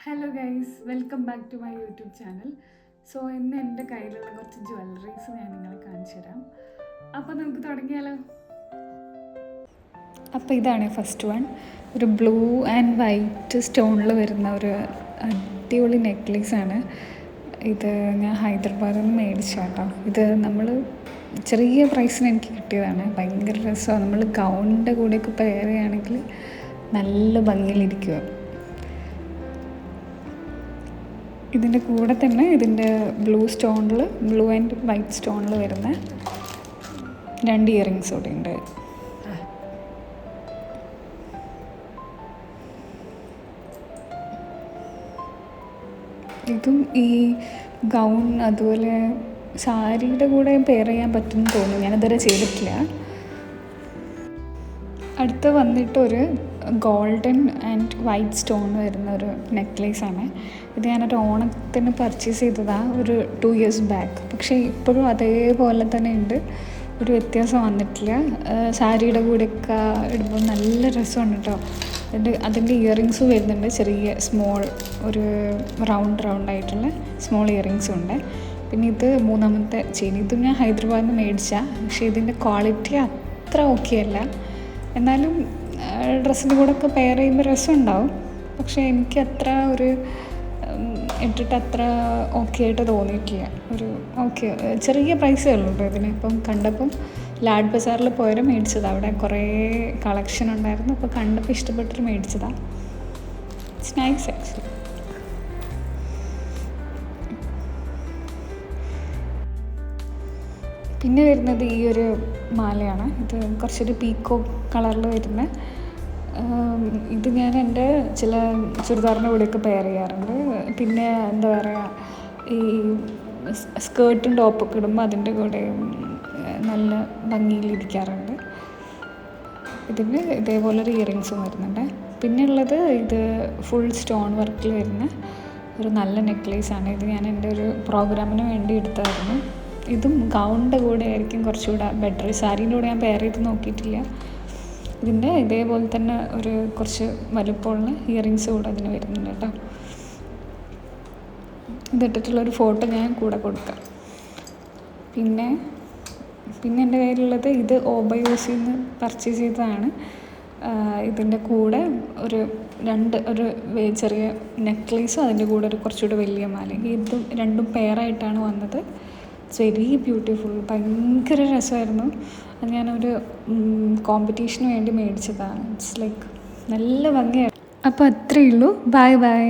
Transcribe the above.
Hello guys, welcome back to my YouTube channel. So ഇന്ന് എൻ്റെ കയ്യിലുള്ള കുറച്ച് ജ്വല്ലറീസ് ഞാൻ നിങ്ങളെ കാണിച്ചു തരാം. അപ്പോൾ നമുക്ക് തുടങ്ങിയാലോ. അപ്പോൾ ഇതാണ് ഫസ്റ്റ് വൺ. ഒരു ബ്ലൂ ആൻഡ് വൈറ്റ് സ്റ്റോണിൽ വരുന്ന ഒരു അടിപൊളി നെക്ലേസാണ്. ഇത് ഞാൻ ഹൈദരാബാദിൽ നിന്ന് മേടിച്ചാട്ടോ. ഇത് നമ്മൾ ചെറിയ പ്രൈസിന് എനിക്ക് കിട്ടിയതാണ്. ഭയങ്കര രസമാണ്. നമ്മൾ ഗൗണിൻ്റെ കൂടെയൊക്കെ പെയർ ചെയ്യുകയാണെങ്കിൽ നല്ല ഭംഗിയിലിരിക്കുക. ഇതിൻ്റെ കൂടെ തന്നെ ഇതിൻ്റെ ബ്ലൂ ആൻഡ് വൈറ്റ് സ്റ്റോണിൽ വരുന്ന 2 ഇയറിങ്സ് കൂടെ ഉണ്ട്. ഇതും ഈ ഗൗൺ അതുപോലെ സാരിയുടെ കൂടെ പെയർ ചെയ്യാൻ പറ്റുമെന്ന് തോന്നുന്നു. ഞാനിതുവരെ ചെയ്തിട്ടില്ല. അടുത്ത് വന്നിട്ട് ഒരു ഗോൾഡൻ ആൻഡ് വൈറ്റ് സ്റ്റോൺ വരുന്ന ഒരു നെക്ലേസാണ്. ഇത് ഞാനൊരു ഓണത്തിന് പർച്ചേസ് ചെയ്തതാണ് ഒരു 2 years ബാക്ക്. പക്ഷേ ഇപ്പോഴും അതേപോലെ തന്നെ ഉണ്ട്, ഒരു വ്യത്യാസം വന്നിട്ടില്ല. സാരിയുടെ കൂടെയൊക്കെ ഇടുമ്പോൾ നല്ല രസമുണ്ട് കേട്ടോ. അതിൻ്റെ ഇയറിങ്സും വരുന്നുണ്ട്, ചെറിയ സ്മോൾ ഒരു റൗണ്ട് ആയിട്ടുള്ള സ്മോൾ ഇയറിങ്സും ഉണ്ട്. പിന്നെ ഇത് 3ാമത്തെ ചെയിൻ. ഇതും ഞാൻ ഹൈദരാബാദിൽ നിന്ന് മേടിച്ചാൽ, പക്ഷേ ഇതിൻ്റെ ക്വാളിറ്റി അത്ര ഓക്കെ അല്ല. എന്നാലും ഡ്രസ്സിൻ്റെ കൂടെ ഒക്കെ പെയർ ചെയ്യുമ്പോൾ രസമുണ്ടാവും. പക്ഷേ എനിക്ക് അത്ര ഇട്ടിട്ട് അത്ര ഓക്കെ ആയിട്ട് തോന്നിയിട്ടില്ല. ഓക്കെ ചെറിയ പ്രൈസേ ഉള്ളൂ കേട്ടോ ഇതിന്. ഇപ്പം കണ്ടപ്പം ലാഡ് ബസാറിൽ പോയാലും മേടിച്ചതാണ്. അവിടെ കുറേ കളക്ഷൻ ഉണ്ടായിരുന്നു. അപ്പോൾ കണ്ടപ്പോൾ ഇഷ്ടപ്പെട്ടിട്ട് മേടിച്ചതാണ്. It's nice actually. പിന്നെ വരുന്നത് ഈ ഒരു മാലയാണ്. ഇത് കുറച്ചൊരു പീക്കോ കളറിൽ വരുന്ന. ഇത് ഞാൻ എൻ്റെ ചില ചുരിദാറിൻ്റെ കൂടെയൊക്കെ പെയർ ചെയ്യാറുണ്ട്. പിന്നെ എന്താ പറയുക, ഈ സ്കേർട്ടും ടോപ്പൊക്കെ ഇടുമ്പോൾ അതിൻ്റെ കൂടെ നല്ല ഭംഗിയിലിരിക്കാറുണ്ട്. ഇതിന് ഇതേപോലൊരു ഇയറിങ്സും വരുന്നുണ്ട്. പിന്നെ ഉള്ളത് ഇത് ഫുൾ സ്റ്റോൺ വർക്കിൽ വരുന്ന ഒരു നല്ല നെക്ലേസാണ്. ഇത് ഞാൻ എൻ്റെ ഒരു പ്രോഗ്രാമിന് വേണ്ടി എടുത്തായിരുന്നു. ഇതും ഗൗണിൻ്റെ കൂടെ ആയിരിക്കും കുറച്ചുകൂടെ ബെറ്റർ. സാരീൻ്റെ കൂടെ ഞാൻ പെയർ ചെയ്ത് നോക്കിയിട്ടില്ല. ഇതിൻ്റെ ഇതേപോലെ തന്നെ ഒരു കുറച്ച് വലുപ്പമുള്ള ഇയറിങ്സ് കൂടെ അതിന് വരുന്നുണ്ട് കേട്ടോ. ഇതിട്ടിട്ടുള്ളൊരു ഫോട്ടോ ഞാൻ കൂടെ കൊടുക്കാം. പിന്നെ എൻ്റെ കയ്യിലുള്ളത് ഇത് ഓബയോസിൽ നിന്ന് പർച്ചേസ് ചെയ്തതാണ്. ഇതിൻ്റെ കൂടെ ഒരു ചെറിയ നെക്ലേസും അതിൻ്റെ കൂടെ ഒരു കുറച്ചുകൂടെ വലിയ മാലയും. ഇതും രണ്ടും പെയറായിട്ടാണ് വന്നത്. It's very beautiful. ഭയങ്കര രസമായിരുന്നു. അത് ഞാനൊരു കോമ്പറ്റീഷന് വേണ്ടി മേടിച്ചതാണ്. ഇറ്റ്സ് ലൈക്ക് നല്ല ഭംഗിയായിരുന്നു. അപ്പോൾ അത്രയേ ഉള്ളൂ. ബൈ.